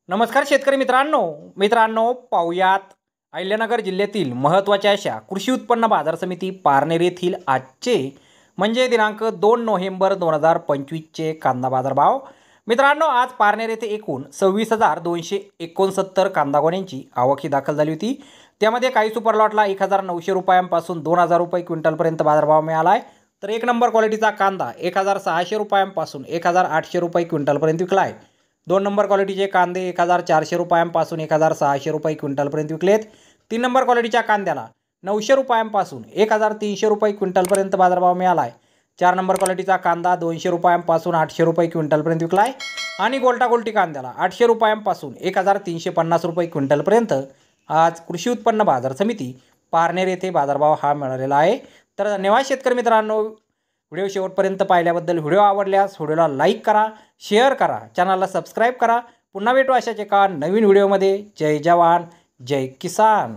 नमस्कार शेतकरी मित्रांनो पाहुयात अहिल्यानगर जिल्ह्यातील महत्त्वाच्या अशा कृषी उत्पन्न बाजार समिती पारनेर येथील आजचे म्हणजे दिनांक 2 नोव्हेंबर 2025चे कांदा बाजार भाव। मित्रांनो, आज पारनेर येथे एकूण 26,269 कांदा गोण्यांची आवक दाखल झाली होती। त्यामध्ये काही सुपर लॉटला 1,900 रुपयांपासून 2,000 रुपये क्विंटलपर्यंत बाजारभाव मिळाला आहे, तर एक नंबर क्वालिटीचा कांदा 1,600 रुपयांपासून 1,800 रुपये क्विंटलपर्यंत विकला आहे। 2 नंबर क्वालिटीचे कांदे 1,400 रुपयांपासून 1,600 रुपये क्विंटलपर्यंत विकलेत। 3 नंबर क्वालिटीच्या कांद्याला 900 रुपयांपासून 1,300 रुपये क्विंटलपर्यंत बाजारभाव मिळाला आहे। 4 नंबर क्वालिटीचा कांदा 200 रुपयांपासून 800 रुपये क्विंटलपर्यंत विकला आहे आणि गोल्टी कांद्याला 800 रुपयांपासून 1,350 रुपये क्विंटलपर्यंत आज कृषी उत्पन्न बाजार समिती पारनेर येथे बाजारभाव हा मिळालेला आहे। तर धन्यवाद शेतकरी मित्रांनो, व्हिडिओ शेवटपर्यंत पाहिल्याबद्दल। व्हिडिओ आवडल्यास व्हिडिओला लाईक करा, शेअर करा, चॅनलला सबस्क्राईब करा। पुन्हा भेटू अशाच एका नवीन व्हिडिओमध्ये। जय जवान जय किसान।